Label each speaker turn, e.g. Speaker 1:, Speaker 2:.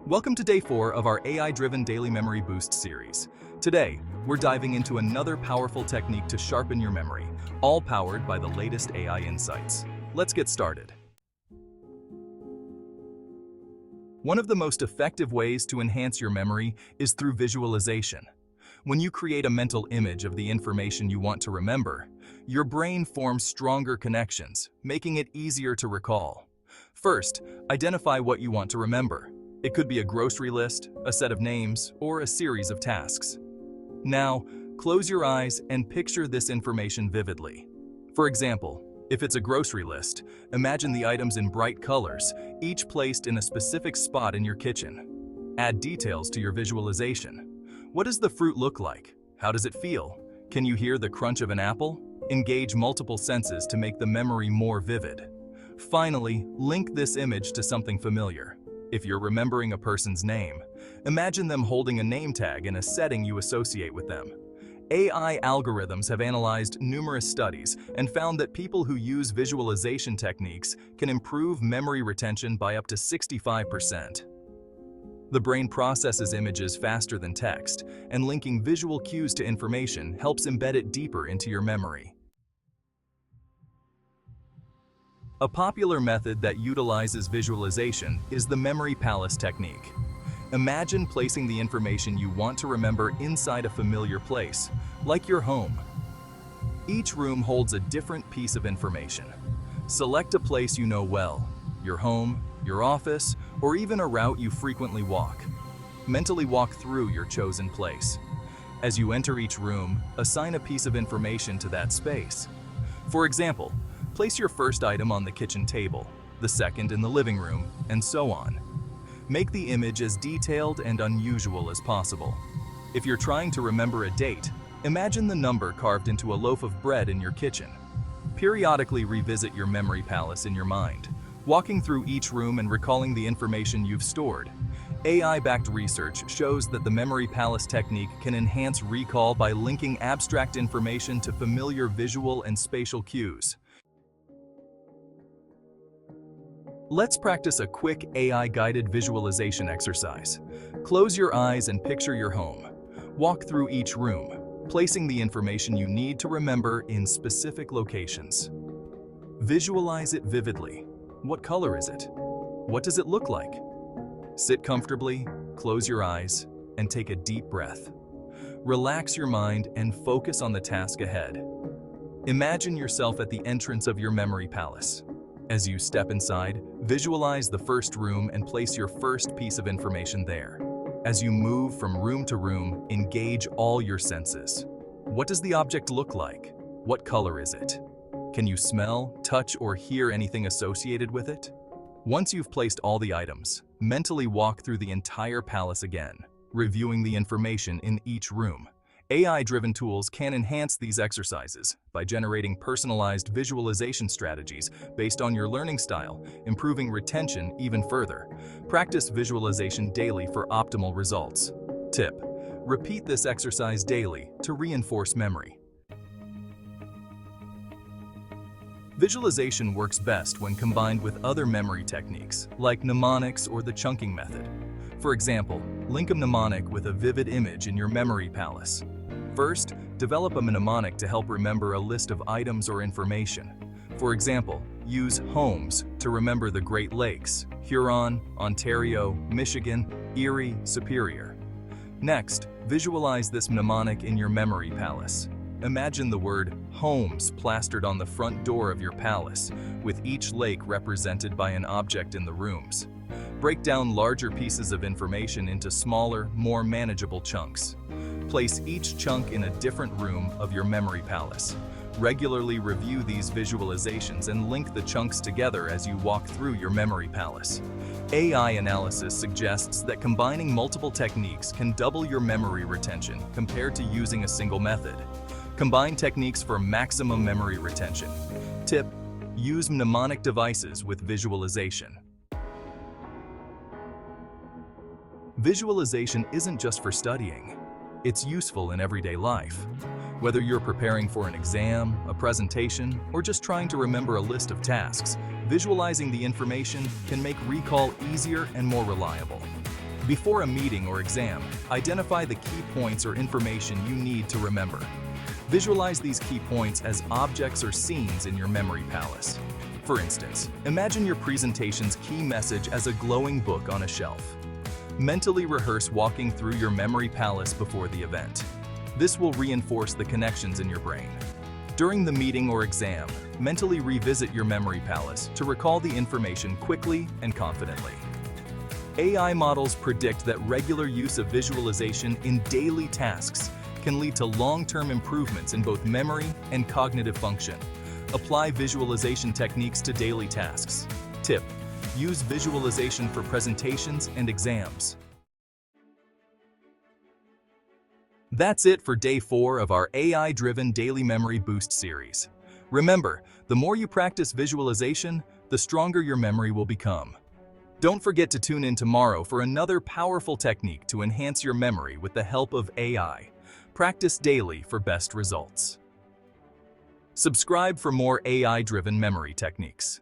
Speaker 1: Welcome to day 4 of our AI-driven Daily Memory Boost series. Today, we're diving into another powerful technique to sharpen your memory, all powered by the latest AI insights. Let's get started. One of the most effective ways to enhance your memory is through visualization. When you create a mental image of the information you want to remember, your brain forms stronger connections, making it easier to recall. First, identify what you want to remember. It could be a grocery list, a set of names, or a series of tasks. Now, close your eyes and picture this information vividly. For example, if it's a grocery list, imagine the items in bright colors, each placed in a specific spot in your kitchen. Add details to your visualization. What does the fruit look like? How does it feel? Can you hear the crunch of an apple? Engage multiple senses to make the memory more vivid. Finally, link this image to something familiar. If you're remembering a person's name, imagine them holding a name tag in a setting you associate with them. AI algorithms have analyzed numerous studies and found that people who use visualization techniques can improve memory retention by up to 65%. The brain processes images faster than text, and linking visual cues to information helps embed it deeper into your memory. A popular method that utilizes visualization is the memory palace technique. Imagine placing the information you want to remember inside a familiar place, like your home. Each room holds a different piece of information. Select a place you know well, your home, your office, or even a route you frequently walk. Mentally walk through your chosen place. As you enter each room, assign a piece of information to that space. For example, place your first item on the kitchen table, the second in the living room, and so on. Make the image as detailed and unusual as possible. If you're trying to remember a date, imagine the number carved into a loaf of bread in your kitchen. Periodically revisit your memory palace in your mind, walking through each room and recalling the information you've stored. AI-backed research shows that the memory palace technique can enhance recall by linking abstract information to familiar visual and spatial cues. Let's practice a quick AI-guided visualization exercise. Close your eyes and picture your home. Walk through each room, placing the information you need to remember in specific locations. Visualize it vividly. What color is it? What does it look like? Sit comfortably, close your eyes, and take a deep breath. Relax your mind and focus on the task ahead. Imagine yourself at the entrance of your memory palace. As you step inside, visualize the first room and place your first piece of information there. As you move from room to room, engage all your senses. What does the object look like? What color is it? Can you smell, touch, or hear anything associated with it? Once you've placed all the items, mentally walk through the entire palace again, reviewing the information in each room. AI-driven tools can enhance these exercises by generating personalized visualization strategies based on your learning style, improving retention even further. Practice visualization daily for optimal results. Tip: repeat this exercise daily to reinforce memory. Visualization works best when combined with other memory techniques, like mnemonics or the chunking method. For example, link a mnemonic with a vivid image in your memory palace. First, develop a mnemonic to help remember a list of items or information. For example, use homes to remember the Great Lakes, Huron, Ontario, Michigan, Erie, Superior. Next, visualize this mnemonic in your memory palace. Imagine the word homes plastered on the front door of your palace, with each lake represented by an object in the rooms. Break down larger pieces of information into smaller, more manageable chunks. Place each chunk in a different room of your memory palace. Regularly review these visualizations and link the chunks together as you walk through your memory palace. AI analysis suggests that combining multiple techniques can double your memory retention compared to using a single method. Combine techniques for maximum memory retention. Tip: use mnemonic devices with visualization. Visualization isn't just for studying. It's useful in everyday life. Whether you're preparing for an exam, a presentation, or just trying to remember a list of tasks, visualizing the information can make recall easier and more reliable. Before a meeting or exam, identify the key points or information you need to remember. Visualize these key points as objects or scenes in your memory palace. For instance, imagine your presentation's key message as a glowing book on a shelf. Mentally rehearse walking through your memory palace before the event. This will reinforce the connections in your brain. During the meeting or exam, mentally revisit your memory palace to recall the information quickly and confidently. AI models predict that regular use of visualization in daily tasks can lead to long-term improvements in both memory and cognitive function. Apply visualization techniques to daily tasks. Tip: use visualization for presentations and exams. That's it for day 4 of our AI-driven Daily Memory Boost series. Remember, the more you practice visualization, the stronger your memory will become. Don't forget to tune in tomorrow for another powerful technique to enhance your memory with the help of AI. Practice daily for best results. Subscribe for more AI-driven memory techniques.